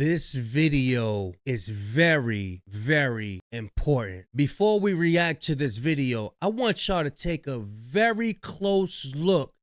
This video is very, very important. Before we react to this video, I want y'all to take a very close look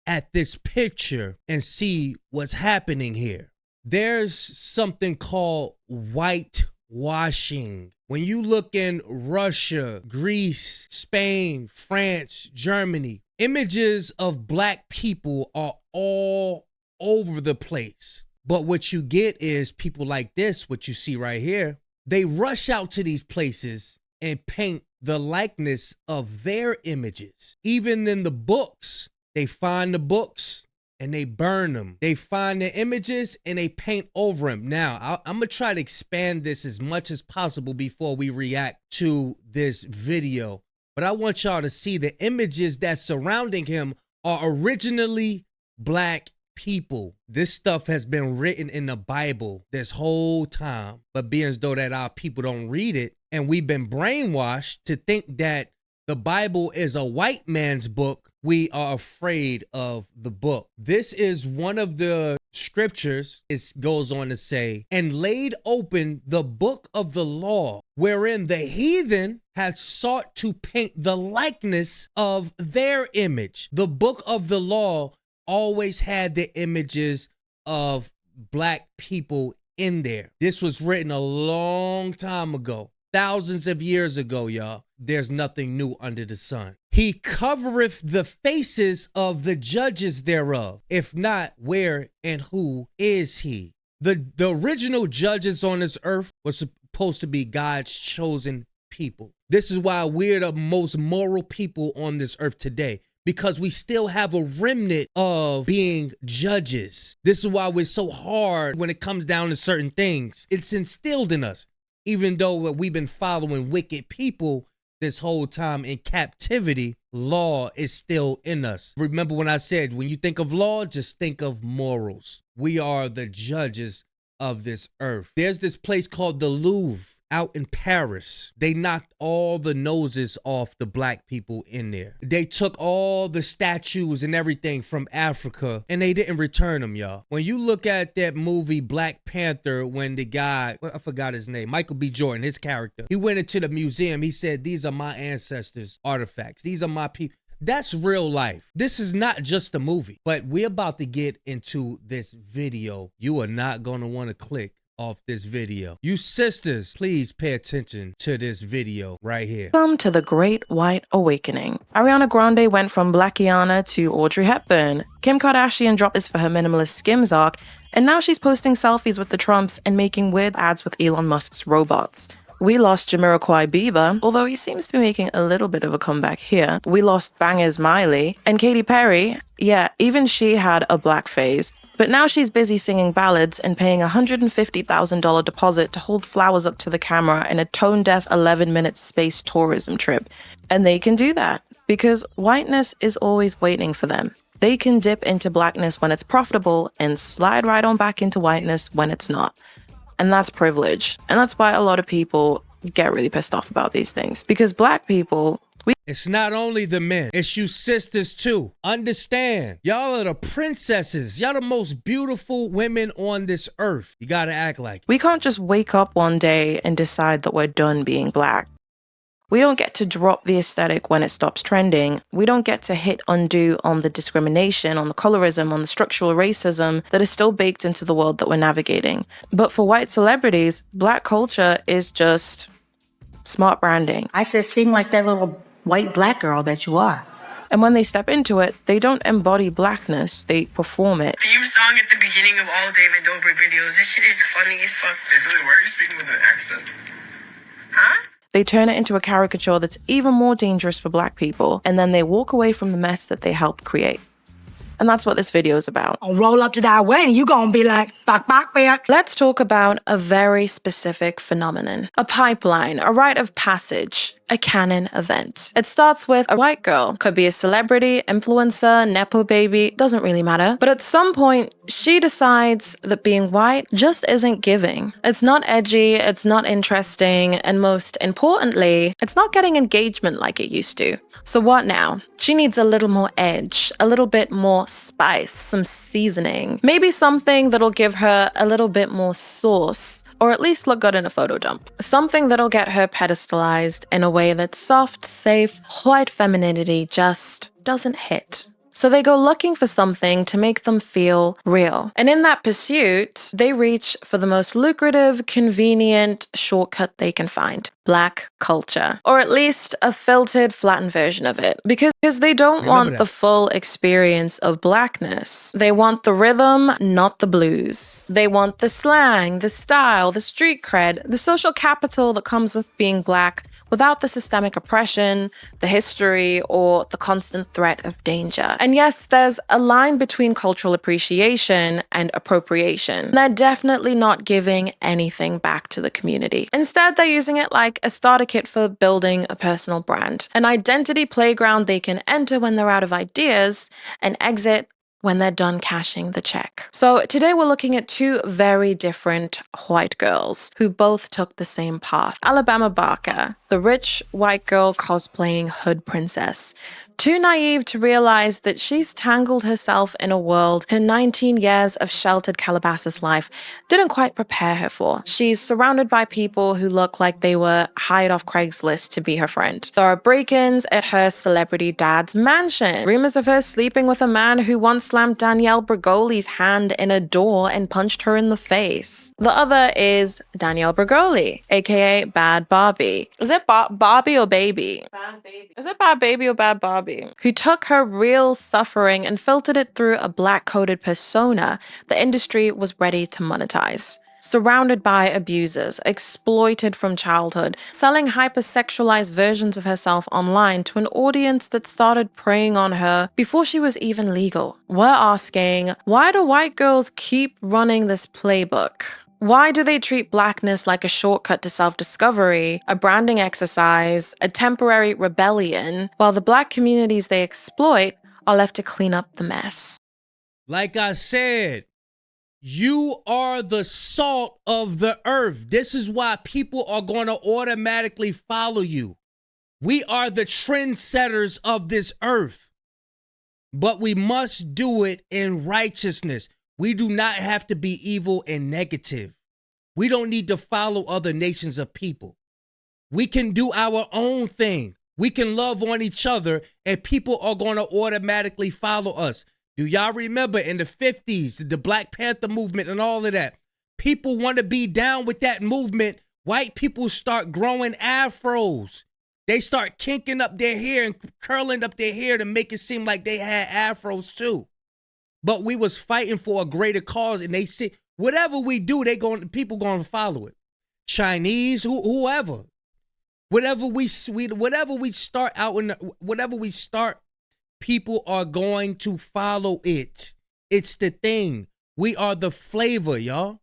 at this picture and see what's happening here. There's something called whitewashing. When you look in Russia, Greece, Spain, France, Germany, images of black people are all over the place. But what you get is people like this, what you see right here. They rush out to these places and paint the likeness of their images. Even in the books, they find the books and they burn them. They find the images and they paint over them. Now, I'm going to try to expand this as much as possible before we react to this video. But I want y'all to see the images that's surrounding him are originally black people. This stuff has been written in the Bible this whole time, but being as though that our people don't read it, and we've been brainwashed to think that the Bible is a white man's book, we are afraid of the book. This is one of the scriptures. It goes on to say, and laid open the book of the law, wherein the heathen had sought to paint the likeness of their image. The book of the law always had the images of black people in there. This was written a long time ago, thousands of years ago, y'all. There's nothing new under the sun. He covereth the faces of the judges thereof. If not, where and who is he? The original judges on this earth were supposed to be God's chosen people. This is why we're the most moral people on this earth today, because we still have a remnant of being judges. This is why we're so hard when it comes down to certain things. It's instilled in us, even though we've been following wicked people this whole time in captivity. Law is still in us. Remember when I said, when you think of law, just think of morals. We are the judges of this earth. There's this place called the Louvre out in Paris. They knocked all the noses off the black people in there. They took all the statues and everything from Africa and they didn't return them, y'all. When you look at that movie Black Panther, when the guy, I forgot his name, Michael B. Jordan, his character, he went into the museum. He said, these are my ancestors' artifacts. These are my people. That's real life. This is not just a movie, but we're about to get into this video. You are not going to want to click off this video. You sisters, please pay attention to this video right here. Welcome to the Great White Awakening. Ariana Grande went from Blackiana to Audrey Hepburn. Kim Kardashian dropped this for her minimalist Skims arc, and now she's posting selfies with the Trumps and making weird ads with Elon Musk's robots. We lost Jamiroquai Bieber, although he seems to be making a little bit of a comeback here. We lost Bangers Miley, and Katy Perry, yeah, even she had a black phase. But now she's busy singing ballads and paying a $150,000 deposit to hold flowers up to the camera in a tone-deaf 11-minute space tourism trip. And they can do that because whiteness is always waiting for them. They can dip into blackness when it's profitable and slide right on back into whiteness when it's not. And that's privilege. And that's why a lot of people get really pissed off about these things. Because black people, it's not only the men, it's you sisters too. Understand, y'all are the princesses. Y'all the most beautiful women on this earth. You gotta act like it. We can't just wake up one day and decide that we're done being black. We don't get to drop the aesthetic when it stops trending. We don't get to hit undo on the discrimination, on the colorism, on the structural racism that is still baked into the world that we're navigating. But for white celebrities, black culture is just smart branding. I said, sing like that little white black girl that you are. And when they step into it, they don't embody blackness, they perform it. Theme song at the beginning of all David Dobrik videos. This shit is funny as fuck. Hey Billy, why are you speaking with an accent? Huh? They turn it into a caricature that's even more dangerous for black people, and then they walk away from the mess that they helped create. And that's what this video is about. I'll roll up to that wedding, you gonna be like, bok, bok, bok. Let's talk about a very specific phenomenon. A pipeline, a rite of passage. a canon event. It starts with a white girl, could be a celebrity, influencer, nepo baby, doesn't really matter. But at some point, she decides that being white just isn't giving. It's not edgy, it's not interesting, and most importantly, it's not getting engagement like it used to. So what now? She needs a little more edge, a little bit more spice, some seasoning, maybe something that'll give her a little bit more sauce, or at least look good in a photo dump. Something that'll get her pedestalized in a way that soft, safe, white femininity just doesn't hit. So they go looking for something to make them feel real. And in that pursuit, they reach for the most lucrative, convenient shortcut they can find: Black culture. Or at least a filtered, flattened version of it. Because they don't want the full experience of Blackness. They want the rhythm, not the blues. They want the slang, the style, the street cred, the social capital that comes with being Black, without the systemic oppression, the history, or the constant threat of danger. And yes, there's a line between cultural appreciation and appropriation. They're definitely not giving anything back to the community. Instead, they're using it like a starter kit for building a personal brand, an identity playground they can enter when they're out of ideas and exit when they're done cashing the check. So today we're looking at two very different white girls who both took the same path. Alabama Barker, the rich white girl cosplaying hood princess, too naive to realize that she's tangled herself in a world her 19 years of sheltered Calabasas life didn't quite prepare her for. She's surrounded by people who look like they were hired off Craigslist to be her friend. There are break-ins at her celebrity dad's mansion. Rumors of her sleeping with a man who once slammed Danielle Bregoli's hand in a door and punched her in the face. The other is Danielle Bregoli, aka Bad Bhabie. Is it Barbie or Baby? Bad Baby. Is it Bad Baby or Bad Barbie? Who took her real suffering and filtered it through a Black-coded persona the industry was ready to monetize. Surrounded by abusers, exploited from childhood, selling hypersexualized versions of herself online to an audience that started preying on her before she was even legal. We're asking, why do white girls keep running this playbook? Why do they treat Blackness like a shortcut to self-discovery, a branding exercise, a temporary rebellion, while the Black communities they exploit are left to clean up the mess? Like I said, you are the salt of the earth. This is why people are going to automatically follow you. We are the trendsetters of this earth, but we must do it in righteousness. We do not have to be evil and negative. We don't need to follow other nations of people. We can do our own thing. We can love on each other, and people are going to automatically follow us. Do y'all remember in the 50s, the Black Panther movement and all of that? People want to be down with that movement. White people start growing afros. They start kinking up their hair and curling up their hair to make it seem like they had afros too. But we was fighting for a greater cause, and they see whatever we do, people going to follow it. Chinese, whoever, whatever we start out in, whatever we start, people are going to follow it. It's the thing. We are the flavor, y'all.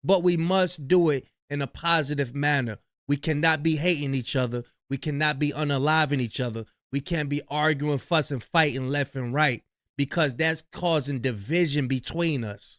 But we must do it in a positive manner. We cannot be hating each other. We cannot be unaliving each other. We can't be arguing, fussing, fighting left and right, because that's causing division between us.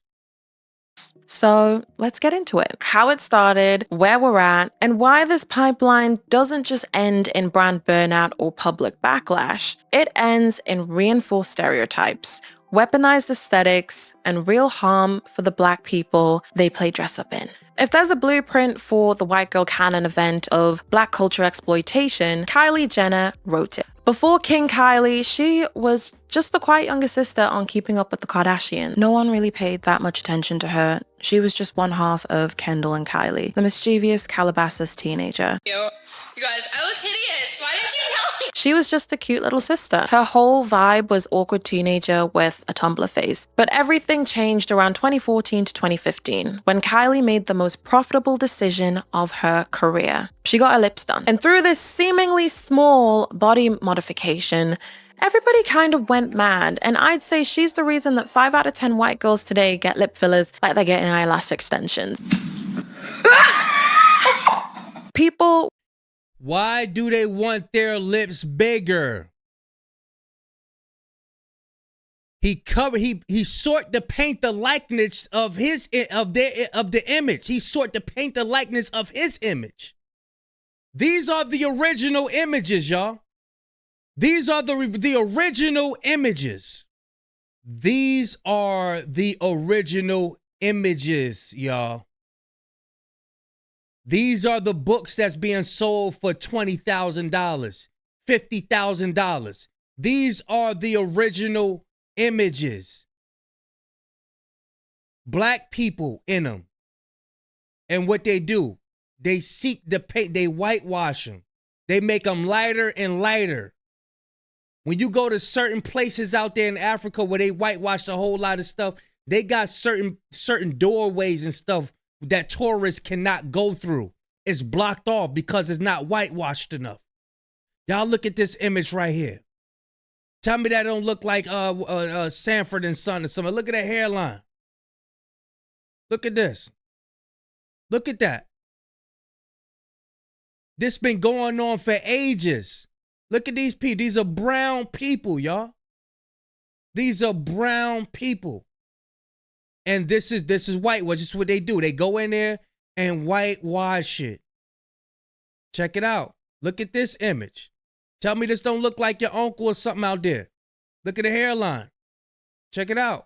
So let's get into it. How it started, where we're at, and why this pipeline doesn't just end in brand burnout or public backlash. It ends in reinforced stereotypes, weaponized aesthetics, and real harm for the Black people they play dress up in. If there's a blueprint for the white girl canon event of Black culture exploitation, Kylie Jenner wrote it. Before King Kylie, she was just the quiet younger sister on Keeping Up with the Kardashians. No one really paid that much attention to her. She was just one half of Kendall and Kylie, the mischievous Calabasas teenager. Yo, you guys, I look hideous. Why didn't you tell me? She was just a cute little sister. Her whole vibe was awkward teenager with a Tumblr face. But everything changed around 2014 to 2015, when Kylie made the most profitable decision of her career. She got her lips done. And through this seemingly small body modification, everybody kind of went mad, and I'd say she's the reason that 5 out of 10 white girls today get lip fillers like they're getting eyelash extensions. People Why do they want their lips bigger? He sought to paint the likeness of the image. He sought to paint the likeness of his image. These are the original images, y'all. These are the original images. These are the original images, y'all. These are the books that's being sold for $20,000, $50,000. These are the original images. Black people in them. And what they do, they seek the paint, they whitewash them. They make them lighter and lighter. When you go to certain places out there in Africa where they whitewash a whole lot of stuff, they got certain doorways and stuff that tourists cannot go through. It's blocked off because it's not whitewashed enough. Y'all look at this image right here. Tell me that don't look like Sanford and Son or something. Look at that hairline. Look at this. Look at that. This been going on for ages. Look at these people. These are brown people, y'all. These are brown people. And this is whitewash. This is what they do. They go in there and whitewash it. Check it out. Look at this image. Tell me this don't look like your uncle or something out there. Look at the hairline. Check it out.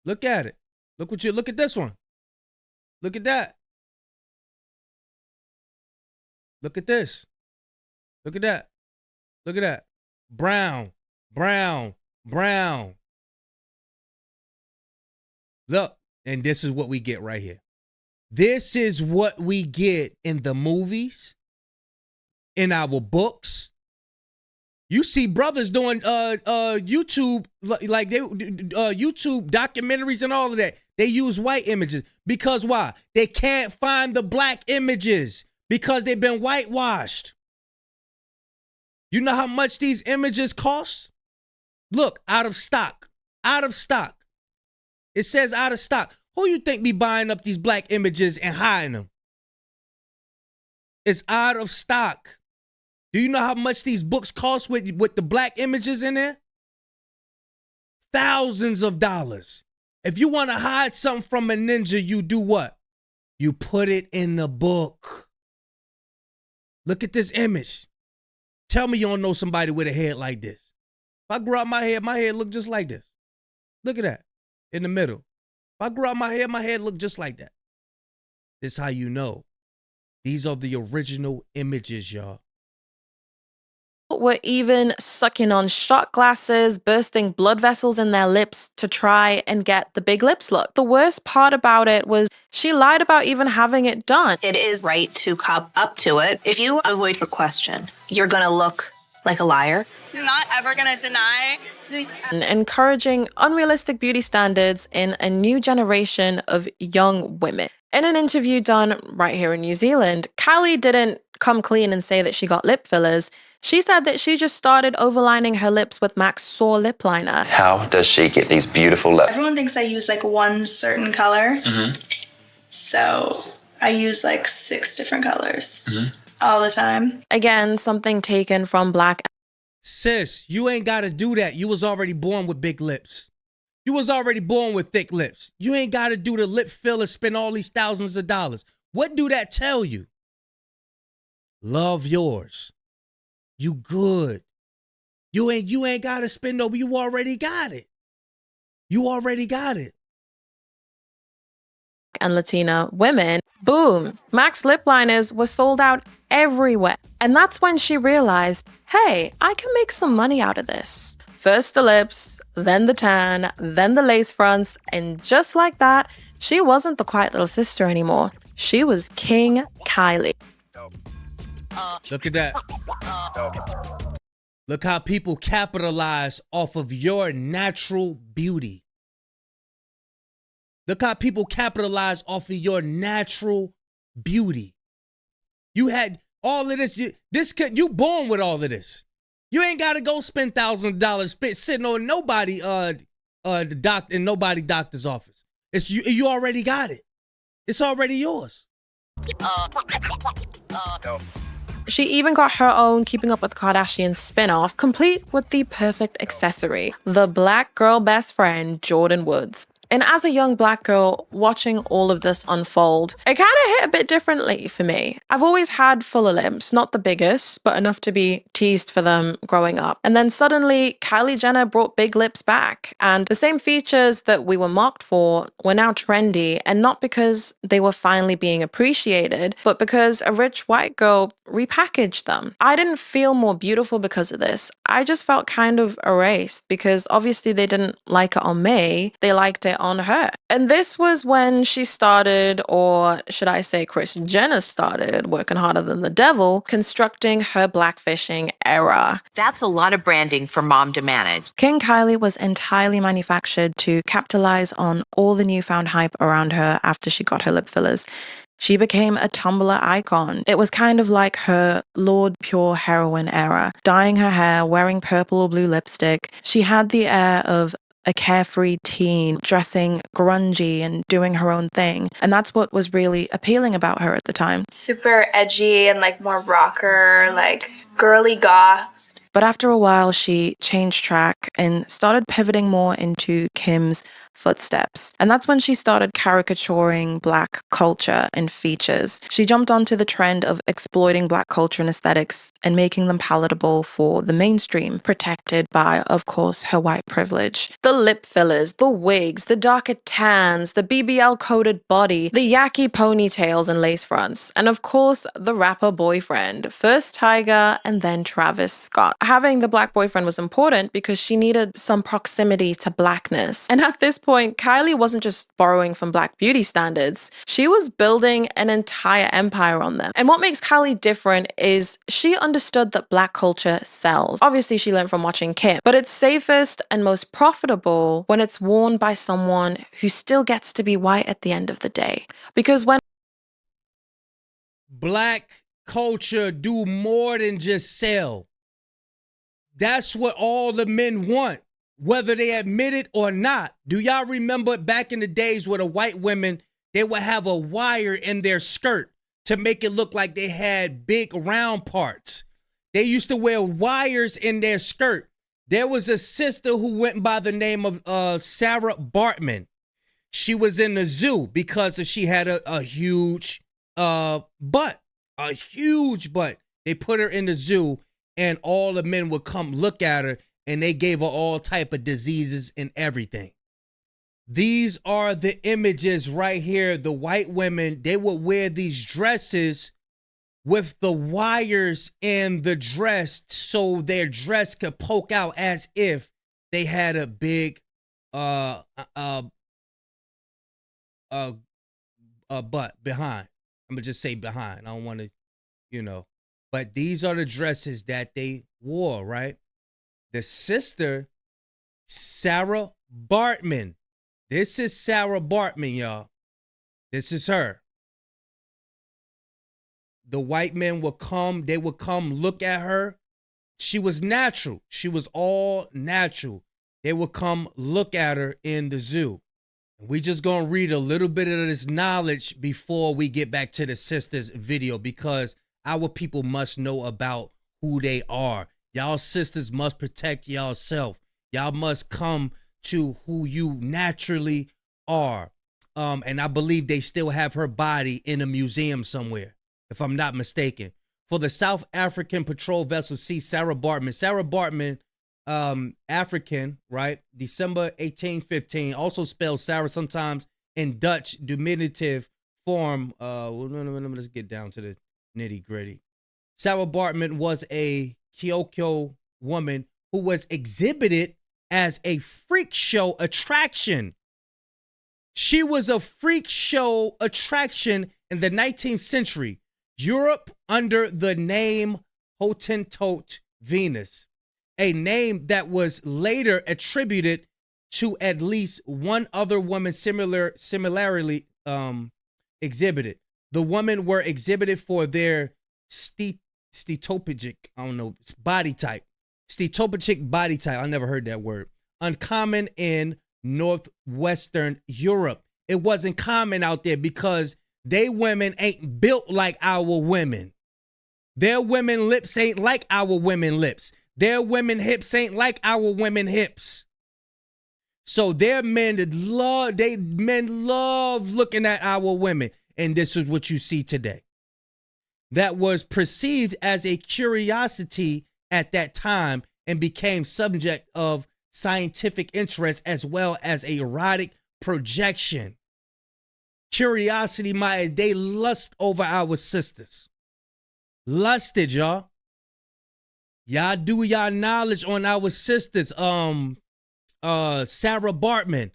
Look at it. Look at this one. Look at that. Look at this. Look at that. Look at that. Brown, brown, brown. Look, and this is what we get right here. This is what we get in the movies, in our books. You see brothers doing YouTube, like they YouTube documentaries and all of that. They use white images because why? They can't find the black images because they've been whitewashed. You know how much these images cost? Look, out of stock. Out of stock. It says out of stock. Who you think be buying up these black images and hiding them? It's out of stock. Do you know how much these books cost with the black images in there? Thousands of dollars. If you want to hide something from a ninja, you do what? You put it in the book. Look at this image. Tell me you don't know somebody with a head like this. If I grew out my head look just like this. Look at that. In the middle. If I grew out my head look just like that. This is how you know. These are the original images, y'all. Were even sucking on shot glasses, bursting blood vessels in their lips to try and get the big lips look. The worst part about it was she lied about even having it done. It is right to cop up to it. If you avoid a question, you're gonna look like a liar. I'm not ever gonna deny. And encouraging unrealistic beauty standards in a new generation of young women. In an interview done right here in New Zealand, Callie didn't come clean and say that she got lip fillers. She said that she just started overlining her lips with MAC's Soar lip liner. How does she get these beautiful lips? Everyone thinks I use like one certain color. So I use like 6 different colors all the time. Again, something taken from Black. Sis, you ain't got to do that. You was already born with big lips. You was already born with thick lips. You ain't got to do the lip filler, spend all these thousands of dollars. What do that tell you? Love yours. You good. You ain't got to spend no, you already got it. You already got it. And Latina women, boom, MAC's lip liners were sold out everywhere. And that's when she realized, hey, I can make some money out of this. First the lips, then the tan, then the lace fronts, and just like that, she wasn't the quiet little sister anymore. She was King Kylie. Look at that. Look how people capitalize off of your natural beauty. Look how people capitalize off of your natural beauty. You had all of this. You born with all of this. You ain't got to go spend $1,000 sitting on nobody doctor's office. It's you already got it. It's already yours. She even got her own Keeping Up with Kardashians spin-off, complete with the perfect accessory, the black girl best friend, Jordan Woods. And as a young black girl watching all of this unfold, it kind of hit a bit differently for me. I've always had fuller limbs, not the biggest, but enough to be teased for them growing up. And then suddenly, Kylie Jenner brought big lips back, and the same features that we were mocked for were now trendy, and not because they were finally being appreciated, but because a rich white girl repackaged them. I didn't feel more beautiful because of this. I just felt kind of erased because obviously they didn't like it on me, they liked it on her. And this was when she started, or should I say Kris Jenner started, working harder than the devil, constructing her blackfishing era. That's a lot of branding for mom to manage. King Kylie was entirely manufactured to capitalize on all the newfound hype around her after she got her lip fillers. She became a Tumblr icon. It was kind of like her Lord Pure heroine era, dyeing her hair, wearing purple or blue lipstick. She had the air of a carefree teen, dressing grungy and doing her own thing. And that's what was really appealing about her at the time. Super edgy and like more rocker, like girly goth. But after a while, she changed track and started pivoting more into Kim's footsteps. And that's when she started caricaturing Black culture and features. She jumped onto the trend of exploiting Black culture and aesthetics and making them palatable for the mainstream, protected by, of course, her white privilege. The lip fillers, the wigs, the darker tans, the BBL-coated body, the yucky ponytails and lace fronts, and of course, the rapper boyfriend, first Tyga and then Travis Scott. Having the Black boyfriend was important because she needed some proximity to Blackness. And at this point, Kylie wasn't just borrowing from Black beauty standards, she was building an entire empire on them. And what makes Kylie different is she understood that Black culture sells. Obviously, she learned from watching Kim, but it's safest and most profitable when it's worn by someone who still gets to be white at the end of the day. Because when Black culture do more than just sell. That's what all the men want, whether they admit it or not. Do y'all remember back in the days where the white women, they would have a wire in their skirt to make it look like they had big round parts? They used to wear wires in their skirt. There was a sister who went by the name of Sarah Bartman. She was in the zoo because she had a huge butt, a huge butt. They put her in the zoo and all the men would come look at her and they gave her all type of diseases and everything. These are the images right here. The white women, they would wear these dresses with the wires in the dress so their dress could poke out as if they had a big butt behind. I'm gonna just say behind. I don't want to, but these are the dresses that they wore, right? The sister, Sarah Bartman. This is Sarah Bartman, y'all. This is her. The white men would come, they would come look at her. She was natural. She was all natural. They would come look at her in the zoo. We just gonna read a little bit of this knowledge before we get back to the sisters video, because our people must know about who they are. Y'all sisters must protect y'allself. Y'all must come to who you naturally are. And I believe they still have her body in a museum somewhere, if I'm not mistaken. For the South African patrol vessel, see Sarah Bartman. Sarah Bartman, African, right? December 1815, also spelled Sarah sometimes in Dutch diminutive form. Let's get down to the nitty gritty. Sarah Bartman was a Kyoko woman who was exhibited as a freak show attraction. She was a freak show attraction in the 19th century Europe under the name Hottentot Venus, a name that was later attributed to at least one other woman similarly exhibited. The women were exhibited for their steatopic, body type. Steatopic body type, I never heard that word. Uncommon in Northwestern Europe. It wasn't common out there because they women ain't built like our women. Their women lips ain't like our women lips. Their women hips ain't like our women hips. So their men love looking at our women. And this is what you see today. That was perceived as a curiosity at that time and became subject of scientific interest as well as erotic projection. Curiosity, they lust over our sisters. Lusted, y'all. Y'all do y'all knowledge on our sisters. Sarah Bartman,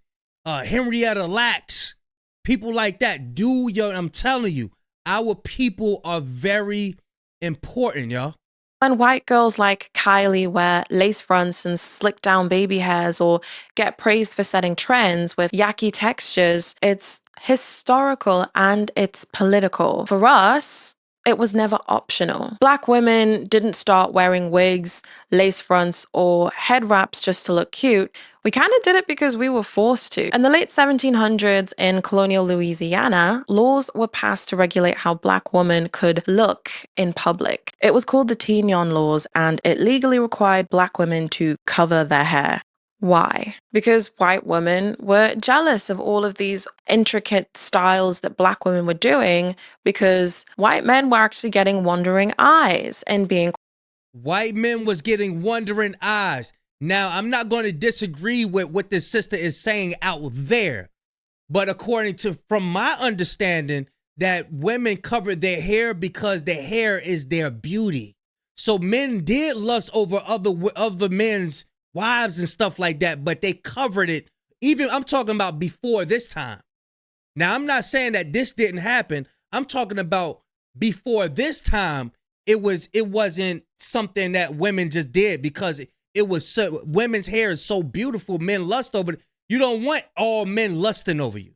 Henrietta Lacks, people like that. I'm telling you, our people are very important, y'all. When white girls like Kylie wear lace fronts and slick down baby hairs or get praised for setting trends with yucky textures, it's historical and it's political. For us, it was never optional. Black women didn't start wearing wigs, lace fronts, or head wraps just to look cute. We kind of did it because we were forced to. In the late 1700s in colonial Louisiana, laws were passed to regulate how Black women could look in public. It was called the Tignon laws, and it legally required Black women to cover their hair. Why? Because white women were jealous of all of these intricate styles that Black women were doing, because white men were actually getting wandering eyes and being... White men was getting wandering eyes. Now, I'm not going to disagree with what this sister is saying out there, but from my understanding, that women covered their hair because their hair is their beauty. So men did lust over other men's wives and stuff like that, but they covered it. Even I'm talking about before this time. Now, I'm not saying that this didn't happen. I'm talking about before this time. It wasn't something that women just did because it was women's hair is so beautiful. Men lust over it. You don't want all men lusting over you.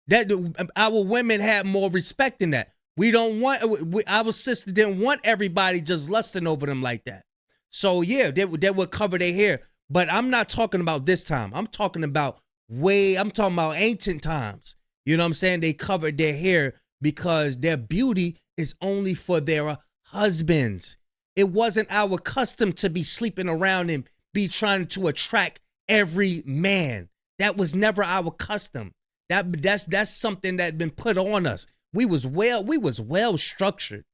That our women had more respect than that. We don't want our sister didn't want everybody just lusting over them like that. So yeah, they would cover their hair. But I'm not talking about this time. I'm talking about ancient times. You know what I'm saying? They covered their hair because their beauty is only for their husbands. It wasn't our custom to be sleeping around and be trying to attract every man. That was never our custom. That's something that had been put on us. We was well structured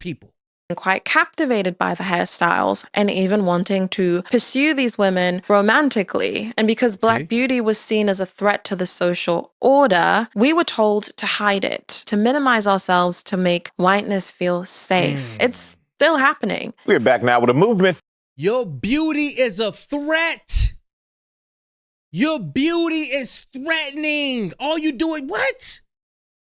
people. Quite captivated by the hairstyles and even wanting to pursue these women romantically. And because Black beauty was seen as a threat to the social order, we were told to hide it, to minimize ourselves, to make whiteness feel safe. It's still happening. We're back now with a movement. Your beauty is a threat. Your beauty is threatening. All you do is what?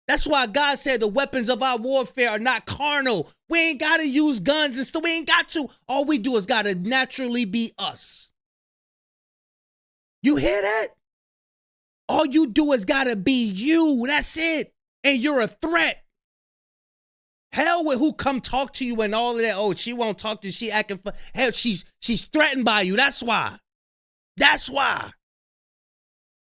That's why God said the weapons of our warfare are not carnal. We ain't got to use guns and stuff. We ain't got to. All we do is got to naturally be us. You hear that? All you do is got to be you. That's it. And you're a threat. Hell with who come talk to you and all of that. Oh, she won't talk to you. She acting for... Hell, she's threatened by you. That's why. That's why.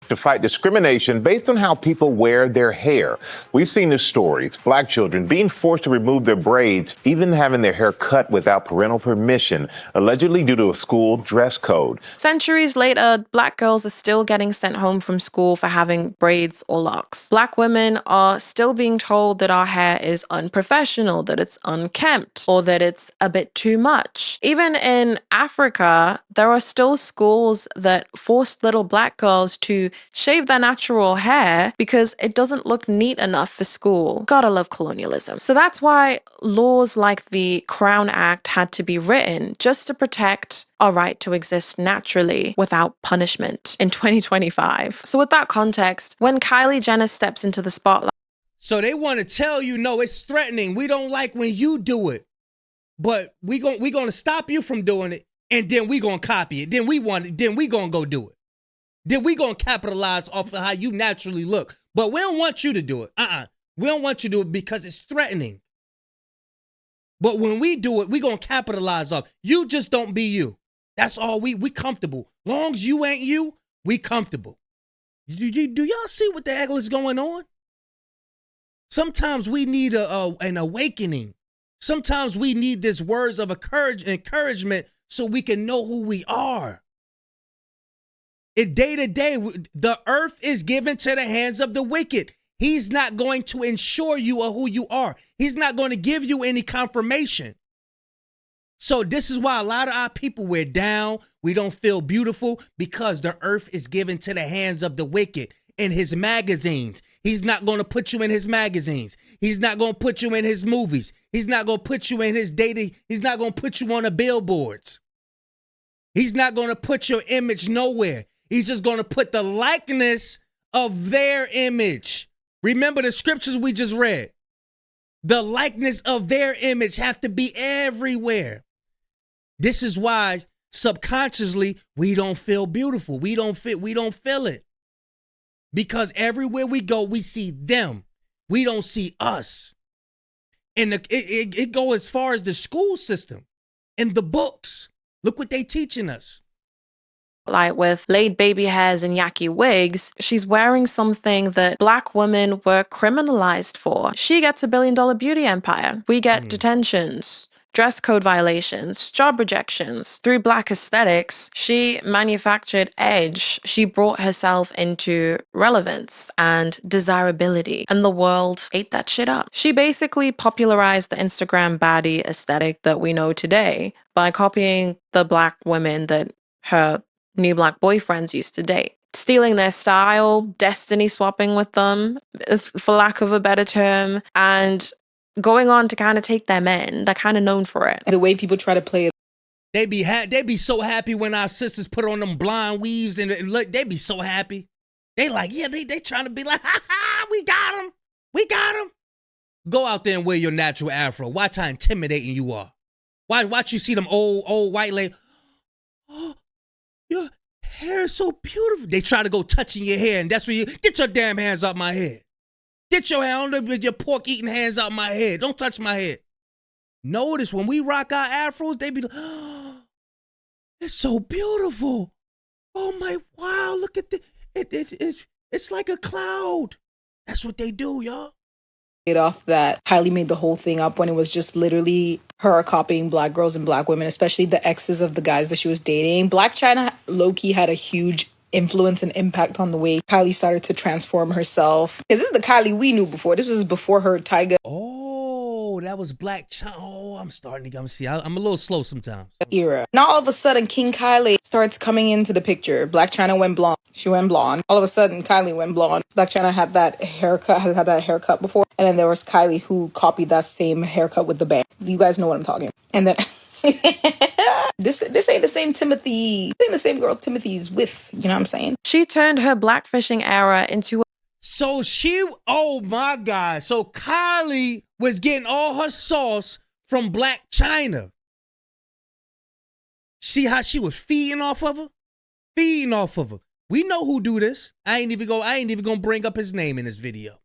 To fight discrimination based on how people wear their hair. We've seen the stories, Black children being forced to remove their braids, even having their hair cut without parental permission, allegedly due to a school dress code. Centuries later, Black girls are still getting sent home from school for having braids or locks. Black women are still being told that our hair is unprofessional, that it's unkempt, or that it's a bit too much. Even in Africa, there are still schools that force little Black girls to shave their natural hair because it doesn't look neat enough for school. Gotta love colonialism. So that's why laws like the Crown Act had to be written, just to protect our right to exist naturally without punishment in 2025. So with that context, when Kylie Jenner steps into the spotlight... So they want to tell you, no, it's threatening. We don't like when you do it. But we gonna stop you from doing it, and then we gonna copy it. Then we gonna go do it. Then we gonna capitalize off of how you naturally look. But we don't want you to do it. We don't want you to do it because it's threatening. But when we do it, we gonna capitalize off. You just don't be you. That's all we comfortable. Long as you ain't you, we comfortable. Do y'all see what the hell is going on? Sometimes we need an awakening. Sometimes we need these words of encouragement so we can know who we are. Day to day, the earth is given to the hands of the wicked. He's not going to ensure you of who you are. He's not going to give you any confirmation. So this is why a lot of our people, we're down. We don't feel beautiful because the earth is given to the hands of the wicked in his magazines. He's not going to put you in his magazines. He's not going to put you in his movies. He's not going to put you in his data. He's not going to put you on the billboards. He's not going to put your image nowhere. He's just going to put the likeness of their image. Remember the scriptures we just read. The likeness of their image have to be everywhere. This is why subconsciously we don't feel beautiful. We don't feel it. Because everywhere we go, we see them. We don't see us. And it go as far as the school system and the books. Look what they teaching us. Like with laid baby hairs and yucky wigs, she's wearing something that Black women were criminalized for. She gets $1 billion beauty empire. We get detentions, dress code violations, job rejections. Through Black aesthetics, she manufactured edge. She brought herself into relevance and desirability, and the world ate that shit up. She basically popularized the Instagram baddie aesthetic that we know today by copying the Black women that her new Black boyfriends used to date, stealing their style, destiny swapping with them, for lack of a better term, and going on to kind of take their men. They're kind of known for it. The way people try to play it. They be so happy when our sisters put on them blonde weaves and look, they be so happy. They like, yeah, they trying to be like, ha ha, we got them. We got them. Go out there and wear your natural afro. Watch how intimidating you are. Watch you see them old white lady. Oh, your hair is so beautiful. They try to go touching your hair, and that's where you get your damn hands out my head. Get your hand with your pork eating hands out my head. Don't touch my head. Notice when we rock our afros, they be like, oh, it's so beautiful. Oh my, wow, look at it's like a cloud. That's what they do, y'all. Off that Kylie made the whole thing up when it was just literally her copying Black girls and Black women, especially the exes of the guys that she was dating. Blac Chyna low-key had a huge influence and impact on the way Kylie started to transform herself. Because this is the Kylie we knew before. This was before her Tyga. Oh, that was Blac Chyna. Oh, I'm starting to see. I'm a little slow sometimes. Era. Now all of a sudden, King Kylie starts coming into the picture. Blac Chyna went blonde. She went blonde. All of a sudden, Kylie went blonde. Blac Chyna had that haircut before. And then there was Kylie who copied that same haircut with the bang. You guys know what I'm talking. And then this ain't the same Timothy. This ain't the same girl Timothy's with. You know what I'm saying? She turned her blackfishing era into So oh my God. So Kylie was getting all her sauce from Blac Chyna. See how she was feeding off of her? Feeding off of her. We know who do this. I ain't even gonna bring up his name in this video.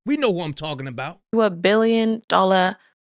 We know who I'm talking about. $1 billion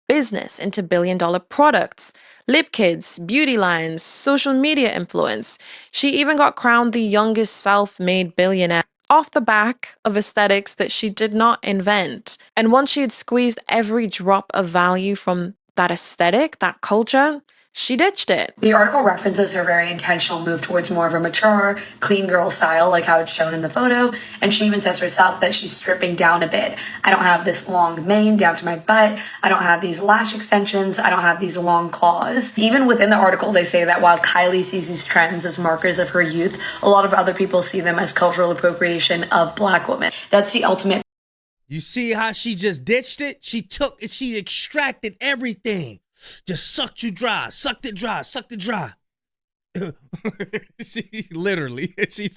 business, into $1 billion products, lip kits, beauty lines, social media influence. She even got crowned the youngest self-made billionaire off the back of aesthetics that she did not invent. And once she had squeezed every drop of value from that aesthetic, that culture, she ditched it. The article references her very intentional move towards more of a mature, clean girl style, like how it's shown in the photo. And she even says herself that she's stripping down a bit. I don't have this long mane down to my butt. I don't have these lash extensions. I don't have these long claws. Even within the article, they say that while Kylie sees these trends as markers of her youth, a lot of other people see them as cultural appropriation of Black women. That's the ultimate. You see how she just ditched it? She extracted everything. Just sucked it dry. She literally, she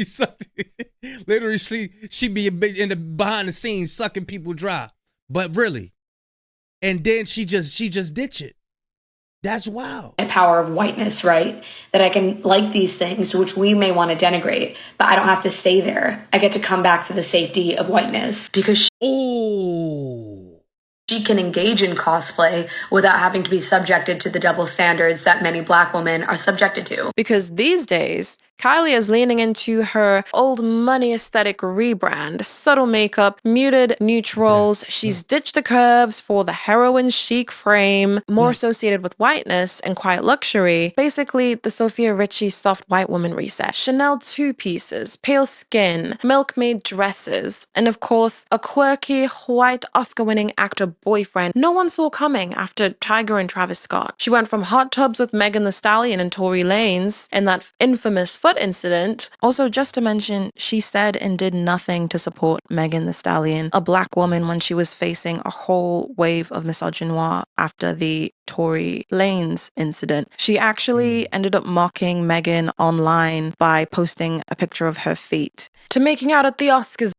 sucked it. Literally, she be behind the scenes sucking people dry. But really, and then she just ditch it. That's wild. Power of whiteness, right? That I can like these things, which we may want to denigrate, but I don't have to stay there. I get to come back to the safety of whiteness because she can engage in cosplay without having to be subjected to the double standards that many Black women are subjected to. Because these days, Kylie is leaning into her old money aesthetic rebrand. Subtle makeup, muted neutrals. She's ditched the curves for the heroin chic frame, more associated with whiteness and quiet luxury. Basically, the Sophia Richie soft white woman reset. Chanel two-pieces, pale skin, milkmaid dresses, and of course, a quirky white Oscar-winning actor boyfriend no one saw coming after Tiger and Travis Scott. She went from hot tubs with Megan Thee Stallion and Tory Lanez and that infamous foot incident. Also, just to mention, she said and did nothing to support Megan Thee Stallion, a black woman, when she was facing a whole wave of misogynoir after the Tory Lanez incident. She actually ended up mocking Megan online by posting a picture of her feet to making out at the Oscars.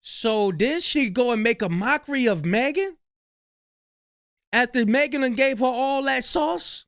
So did she go and make a mockery of Megan? After Megan gave her all that sauce?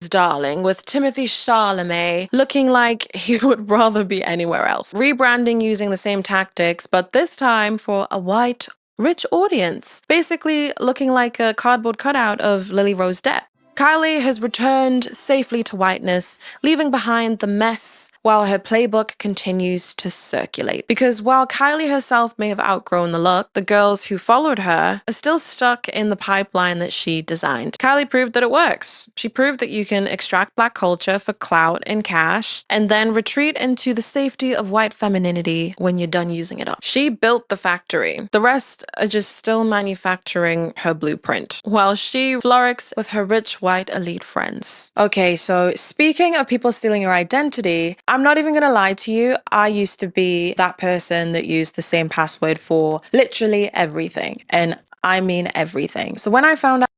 Darling, with Timothy Chalamet looking like he would rather be anywhere else. Rebranding using the same tactics, but this time for a white, rich audience. Basically looking like a cardboard cutout of Lily Rose Depp. Kylie has returned safely to whiteness, leaving behind the mess while her playbook continues to circulate. Because while Kylie herself may have outgrown the look, the girls who followed her are still stuck in the pipeline that she designed. Kylie proved that it works. She proved that you can extract black culture for clout and cash, and then retreat into the safety of white femininity when you're done using it up. She built the factory. The rest are just still manufacturing her blueprint, while she frolics with her rich white elite friends. Okay, so speaking of people stealing your identity, I'm not even gonna lie to you, I used to be that person that used the same password for literally everything. And I mean everything. So when I found out—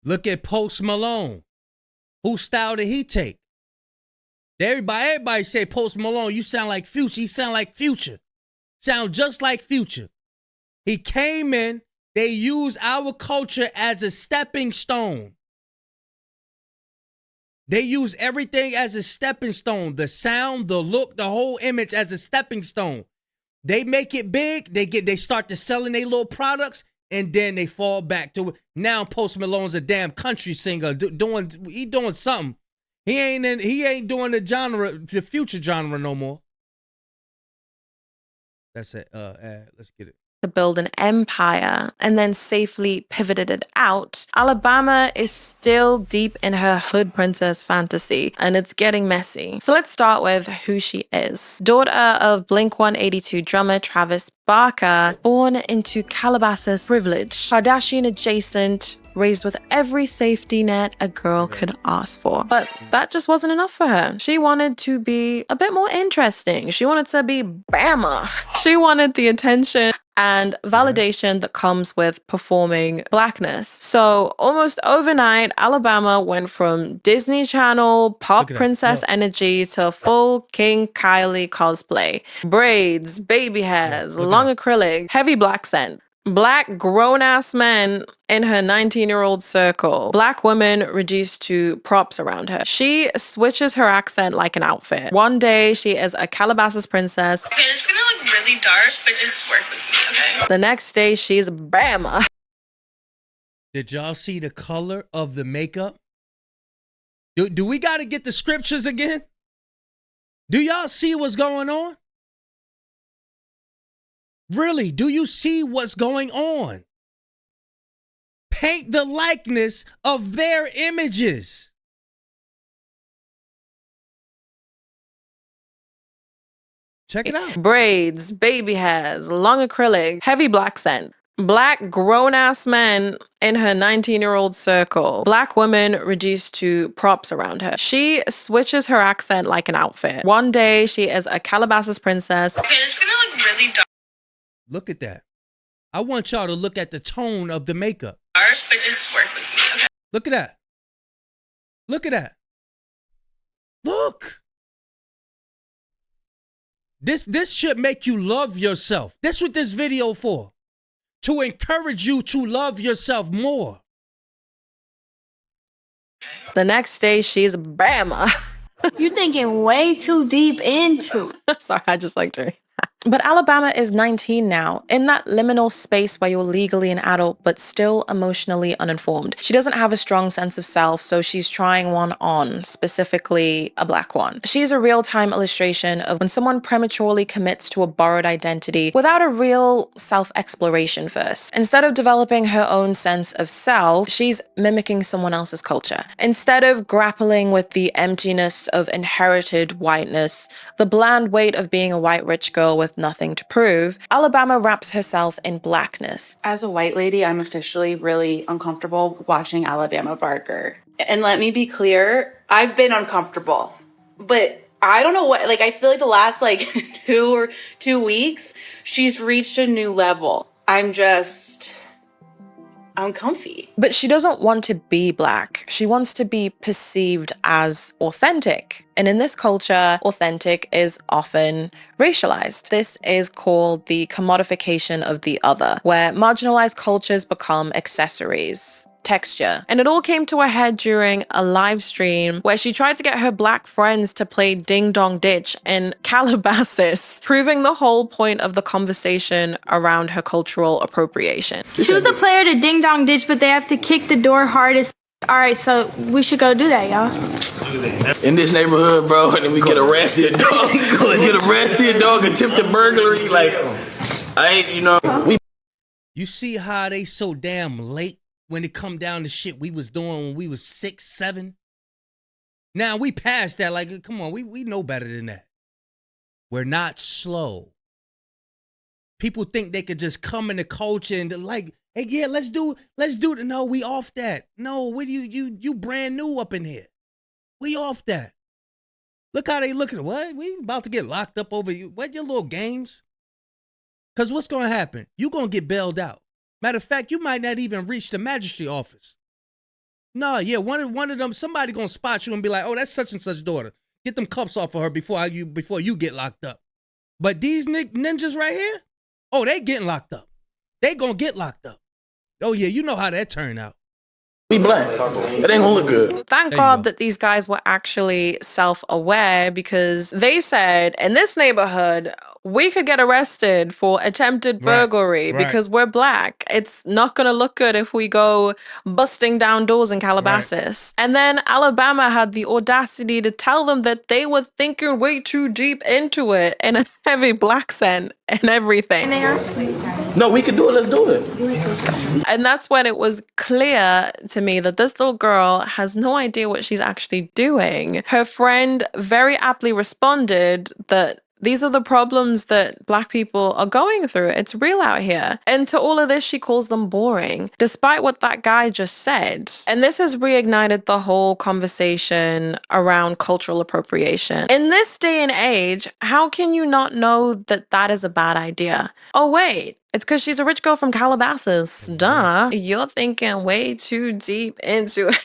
Look at Post Malone. Whose style did he take? Everybody say Post Malone, you sound like Future. He sound like Future. Sound just like Future. He came in, they used our culture as a stepping stone. They use everything as a stepping stone. The sound, the look, the whole image as a stepping stone. They make it big. They start to selling their little products, and then they fall back to it. Now Post Malone's a damn country singer he doing something. He ain't doing the Future genre no more. That's it. Let's get it. To build an empire and then safely pivoted it out, Alabama is still deep in her hood princess fantasy, and it's getting messy. So let's start with who she is. Daughter of Blink-182 drummer Travis Barker, born into Calabasas privilege, Kardashian adjacent, raised with every safety net a girl could ask for. But that just wasn't enough for her. She wanted to be a bit more interesting. She wanted to be Bama. She wanted the attention and validation that comes with performing blackness. So almost overnight, Alabama went from Disney Channel pop princess energy to full King Kylie cosplay. Braids, baby hairs, long acrylic, heavy black scent. Black grown-ass men in her 19-year-old circle. Black women reduced to props around her. She switches her accent like an outfit. One day, she is a Calabasas princess. Okay, it's gonna look really dark, but just work with me, okay? The next day, she's Bama. Did y'all see the color of the makeup? Do we got to get the scriptures again? Do y'all see what's going on? Really, do you see what's going on? Paint the likeness of their images. Check it out. Braids, baby hairs, long acrylic, heavy black scent. Black grown-ass men in her 19-year-old circle. Black women reduced to props around her. She switches her accent like an outfit. One day, she is a Calabasas princess. Okay, it's gonna look really dark. Look at that. I want y'all to look at the tone of the makeup. But just work with me, okay? Look at that. Look at that. Look. This should make you love yourself. That's what this video for. To encourage you to love yourself more. The next day, she's Bama. You're thinking way too deep into. Sorry, I just liked her. But Alabama is 19 now, in that liminal space where you're legally an adult but still emotionally uninformed. She doesn't have a strong sense of self, so she's trying one on, specifically a black one. She's a real-time illustration of when someone prematurely commits to a borrowed identity without a real self-exploration first. Instead of developing her own sense of self, she's mimicking someone else's culture. Instead of grappling with the emptiness of inherited whiteness, the bland weight of being a white rich girl with nothing to prove, Alabama wraps herself in blackness. As a white lady, I'm officially really uncomfortable watching Alabama Barker. And let me be clear, I've been uncomfortable. But I don't know what, like, I feel like the last, like, 2 weeks, she's reached a new level. I'm comfy. But she doesn't want to be black. She wants to be perceived as authentic. And in this culture, authentic is often racialized. This is called the commodification of the other, where marginalized cultures become accessories. Texture. And it all came to a head during a live stream where she tried to get her black friends to play Ding Dong Ditch in Calabasas, proving the whole point of the conversation around her cultural appropriation. Choose a player to Ding Dong Ditch, but they have to kick the door hardest. All right, so we should go do that, y'all. In this neighborhood, bro, and then we get arrested, dog. Attempted burglary, like, You see how they so damn late when it come down to shit we was doing when we was 6, 7? Now we passed that. Like, come on, we know better than that. We're not slow. People think they could just come in the culture and like, hey, yeah, let's do it. No, we off that. No, what you brand new up in here. We off that. Look how they looking. What? We about to get locked up over you. What, your little games? Because what's going to happen? You going to get bailed out. Matter of fact, you might not even reach the magistrate office. No, yeah, one of them, somebody gonna spot you and be like, oh, that's such and such daughter. Get them cuffs off of her before you get locked up. But these ninjas right here, oh, they getting locked up. They gonna get locked up. Oh yeah, you know how that turned out. We black. It ain't gonna look good. Thank God that these guys were actually self-aware, because they said, in this neighborhood, we could get arrested for attempted burglary because we're black. It's not gonna look good if we go busting down doors in Calabasas. And then Alabama had the audacity to tell them that they were thinking way too deep into it in a heavy black accent and everything. No, we can do it. Let's do it. And that's when it was clear to me that this little girl has no idea what she's actually doing. Her friend very aptly responded that these are the problems that black people are going through. It's real out here. And to all of this, she calls them boring, despite what that guy just said. And this has reignited the whole conversation around cultural appropriation. In this day and age, how can you not know that that is a bad idea? Oh, wait. It's because she's a rich girl from Calabasas. Duh. You're thinking way too deep into it.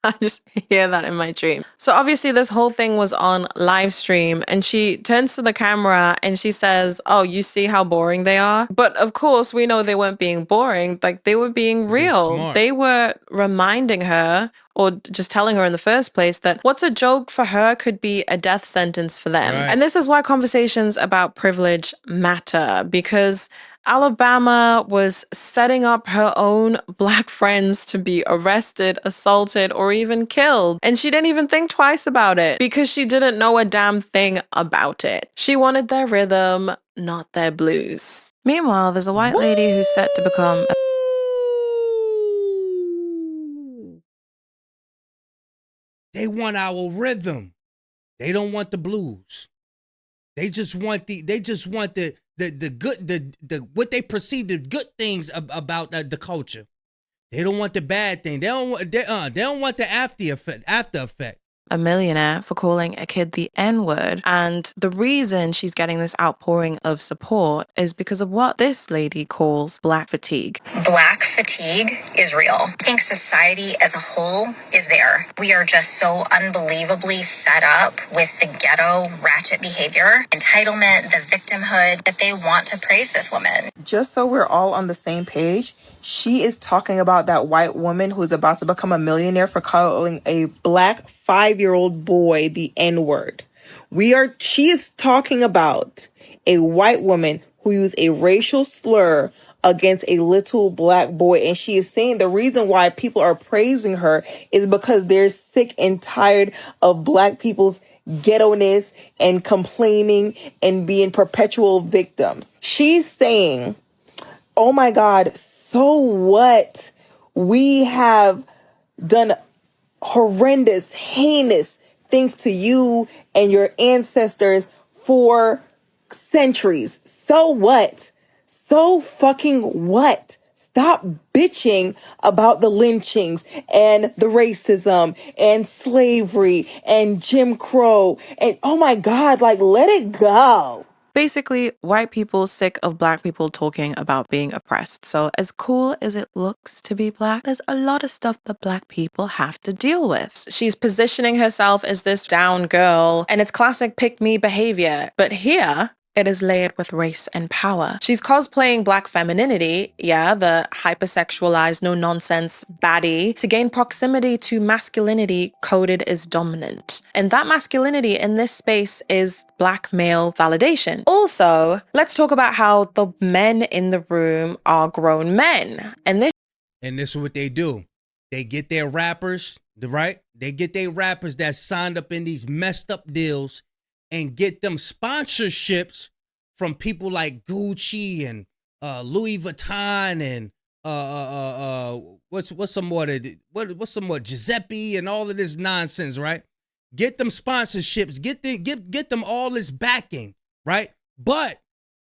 I just hear that in my dream. So obviously this whole thing was on live stream, and she turns to the camera and she says, oh, you see how boring they are? But of course we know they weren't being boring. Like, they were being real. They were reminding her, or just telling her in the first place, that what's a joke for her could be a death sentence for them. And this is why conversations about privilege matter, because Alabama was setting up her own black friends to be arrested, assaulted, or even killed. And she didn't even think twice about it because she didn't know a damn thing about it. She wanted their rhythm, not their blues. Meanwhile, there's a white lady who's set to become a They want our rhythm. They don't want the blues. They just want the good, the what they perceive the good things about the culture. They don't want the bad thing. They don't want the after effect. A millionaire for calling a kid the N-word. And the reason she's getting this outpouring of support is because of what this lady calls black fatigue. Black fatigue is real. I think society as a whole is there. We are just so unbelievably fed up with the ghetto ratchet behavior, entitlement, the victimhood, that they want to praise this woman. Just so we're all on the same page, she is talking about that white woman who's about to become a millionaire for calling a black 5-year-old boy the N-word. She is talking about a white woman who used a racial slur against a little black boy. And she is saying the reason why people are praising her is because they're sick and tired of black people's ghetto-ness and complaining and being perpetual victims. She's saying, oh my God, so what? We have done horrendous, heinous things to you and your ancestors for centuries. So what? So fucking what? Stop bitching about the lynchings and the racism and slavery and Jim Crow and oh my God, like let it go. Basically, white people sick of black people talking about being oppressed. So as cool as it looks to be black, there's a lot of stuff that black people have to deal with. She's positioning herself as this down girl, and it's classic pick-me behavior. But here, it is layered with race and power. She's cosplaying black femininity, yeah, the hypersexualized, no-nonsense baddie, to gain proximity to masculinity coded as dominant. And that masculinity in this space is black male validation. Also, let's talk about how the men in the room are grown men. And this is what they do. They get their rappers, right? They get their rappers that signed up in these messed up deals and get them sponsorships from people like Gucci and Louis Vuitton and what's some more Giuseppe and all of this nonsense, right? Get them sponsorships, get them all this backing, right? But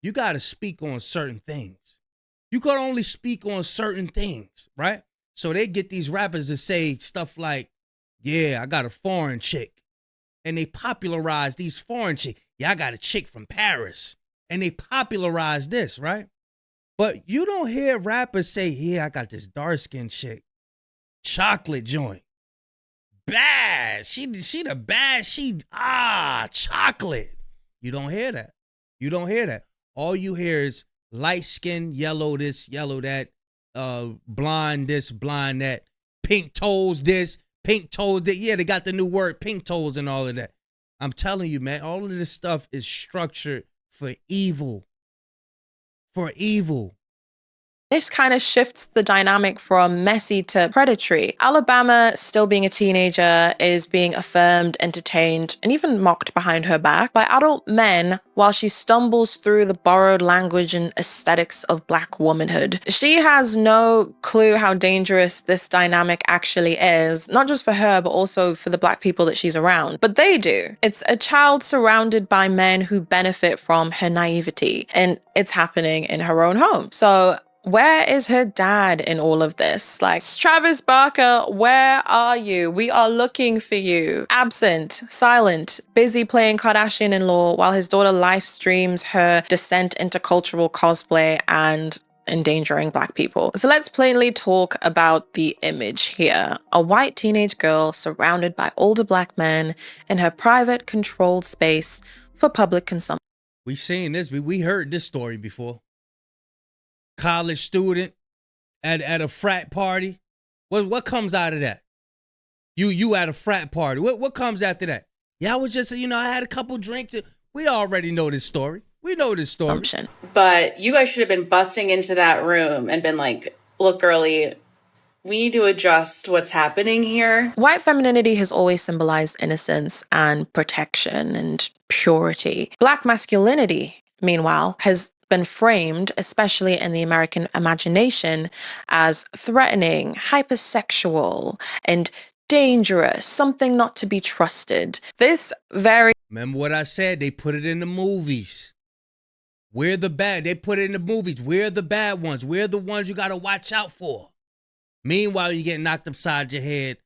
you got to speak on certain things. You can only speak on certain things, right? So they get these rappers to say stuff like, "Yeah, I got a foreign chick." And they popularize these foreign chicks. Yeah, I got a chick from Paris. And they popularize this, right? But you don't hear rappers say, "Yeah, I got this dark-skinned chick. Chocolate joint. Bad. She the bad. Chocolate." You don't hear that. You don't hear that. All you hear is light skin, yellow this, yellow that, blonde this, blonde that, pink toes this, pink toes that. Yeah, they got the new word, pink toes and all of that. I'm telling you, man, all of this stuff is structured for evil. For evil. This kind of shifts the dynamic from messy to predatory. Alabama, still being a teenager, is being affirmed, entertained, and even mocked behind her back by adult men while she stumbles through the borrowed language and aesthetics of black womanhood. She has no clue how dangerous this dynamic actually is, not just for her, but also for the black people that she's around. But they do. It's a child surrounded by men who benefit from her naivety, and it's happening in her own home. So where is her dad in all of this? Like, Travis Barker, where are you? We are looking for you. Absent, silent, busy playing Kardashian-in-law while his daughter live streams her descent into cultural cosplay and endangering black people. So let's plainly talk about the image here. A white teenage girl surrounded by older black men in her private, controlled space for public consumption. We seen this, we heard this story before. College student at a frat party. What comes out of that? You at a frat party. What comes after that? Yeah, I was just, I had a couple drinks. We already know this story. We know this story. But you guys should have been busting into that room and been like, "Look, girly, we need to adjust what's happening here." White femininity has always symbolized innocence and protection and purity. Black masculinity, meanwhile, has been framed, especially in the American imagination, as threatening, hypersexual, and dangerous, something not to be trusted. Remember what I said? They put it in the movies. We're the bad. They put it in the movies. We're the bad ones. We're the ones you got to watch out for. Meanwhile, you get knocked upside your head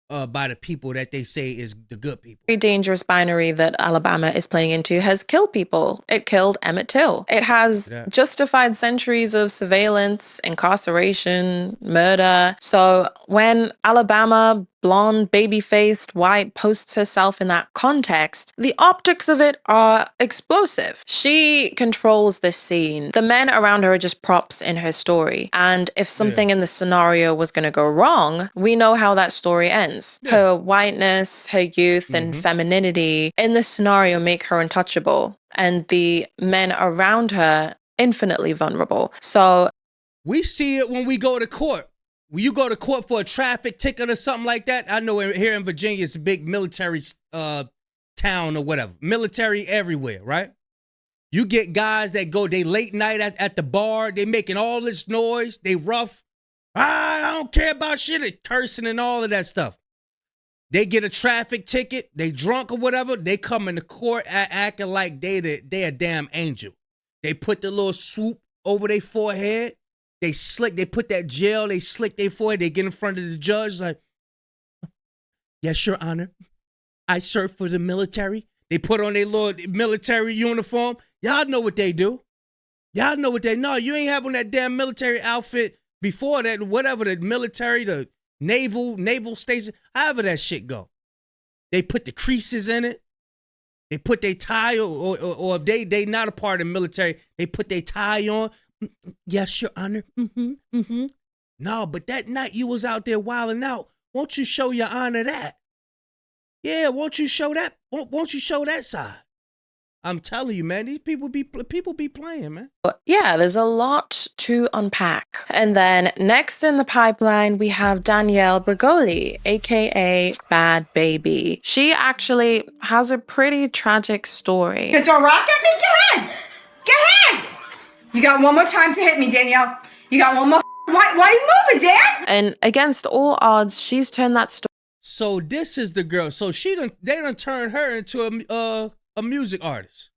by the people that they say is the good people. Very dangerous binary that Alabama is playing into has killed people. It killed Emmett Till. It has justified centuries of surveillance, incarceration, murder. So when Alabama blonde, baby-faced, white posts herself in that context, the optics of it are explosive. She controls this scene. The men around her are just props in her story. And if something in the scenario was going to go wrong, we know how that story ends. Her whiteness, her youth, and femininity in this scenario make her untouchable. And the men around her infinitely vulnerable. So we see it when we go to court. When you go to court for a traffic ticket or something like that, I know here in Virginia it's a big military town or whatever. Military everywhere, right? You get guys that go, they late night at the bar, they making all this noise, they rough. I don't care about shit, they cursing and all of that stuff. They get a traffic ticket, they drunk or whatever, they come into court acting like they a damn angel. They put the little swoop over their forehead. They put that gel, they slick their forehead, they get in front of the judge like, yes, Your Honor, I serve for the military. They put on their little military uniform. Y'all know what they do. Y'all know what they know. You ain't having that damn military outfit before that, whatever, the military, the naval station, however that shit go. They put the creases in it. They put their tie, or if they not a part of the military, they put their tie on. Yes, Your Honor. No, but that night you was out there wilding out. Won't you show Your Honor that? Yeah, won't you show that? Won't you show that side? I'm telling you, man, these people be playing, man. Yeah, there's a lot to unpack. And then next in the pipeline, we have Danielle Bregoli, aka Bad Bhabie. She actually has a pretty tragic story. You throw a rock at me? Go ahead. Go ahead. You got one more time to hit me, Danielle. You got one more. Why are you moving, Dan? And against all odds, she's turned that story. So this is the girl. So they done turned her into a music artist.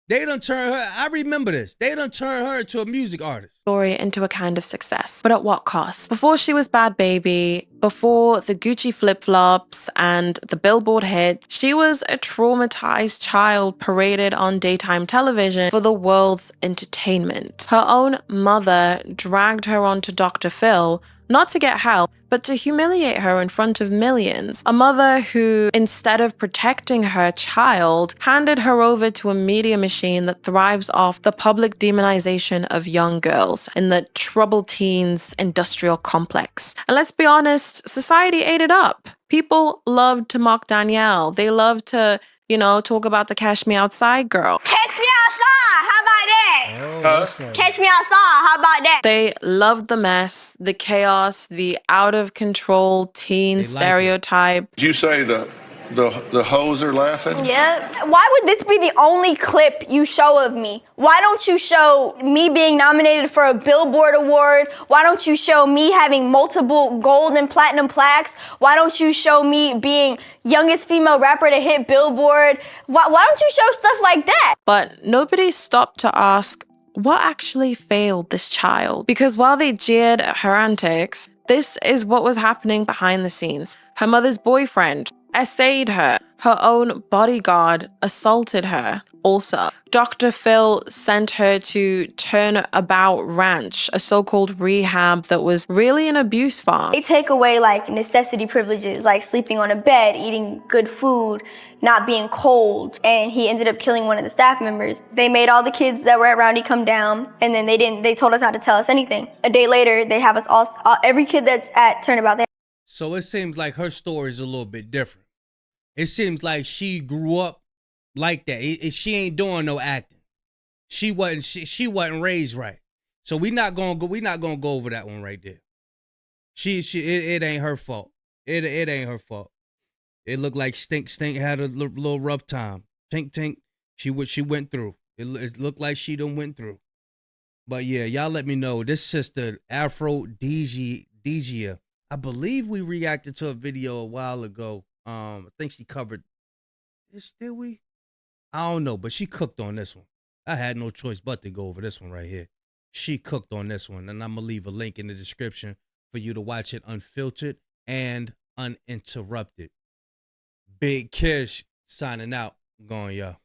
They done turn her, I remember this. They done turn her into a music artist. Story into a kind of success. But at what cost? Before she was Bad Bhabie, before the Gucci flip-flops and the Billboard hit, she was a traumatized child paraded on daytime television for the world's entertainment. Her own mother dragged her onto Dr. Phil, not to get help, but to humiliate her in front of millions. A mother who, instead of protecting her child, handed her over to a media machine that thrives off the public demonization of young girls in the troubled teens industrial complex. And let's be honest, society ate it up. People loved to mock Danielle. They loved to, talk about the Cash Me Outside girl. Catch me outside. How about that? Catch me outside. How about that? They loved the mess, the chaos, the out of control teen stereotype. Did you say the hoes are laughing? Yeah. Why would this be the only clip you show of me? Why don't you show me being nominated for a Billboard award? Why don't you show me having multiple gold and platinum plaques? Why don't you show me being youngest female rapper to hit Billboard? Why don't you show stuff like that? But nobody stopped to ask, what actually failed this child? Because while they jeered at her antics, this is what was happening behind the scenes. Her mother's boyfriend essayed her. Her own bodyguard assaulted her. Also, Dr. Phil sent her to Turnabout Ranch, a so-called rehab that was really an abuse farm. They take away necessity privileges, like sleeping on a bed, eating good food, not being cold. And he ended up killing one of the staff members. They made all the kids that were at Roundy come down, and then they told us not to tell us anything. A day later, they have us all every kid that's at Turnabout. So it seems like her story is a little bit different. It seems like she grew up like that. She ain't doing no acting. She wasn't raised right. So we're not gonna go over that one right there. It ain't her fault. It ain't her fault. It looked like Stink had a little rough time. Tink, she went through. It looked like she done went through. But yeah, y'all let me know. This sister Afro Degia, I believe we reacted to a video a while ago. I think she covered this. Did we? I don't know, but she cooked on this one. I had no choice but to go over this one right here. She cooked on this one, and I'm gonna leave a link in the description for you to watch it unfiltered and uninterrupted. Big Kish signing out. Going, y'all.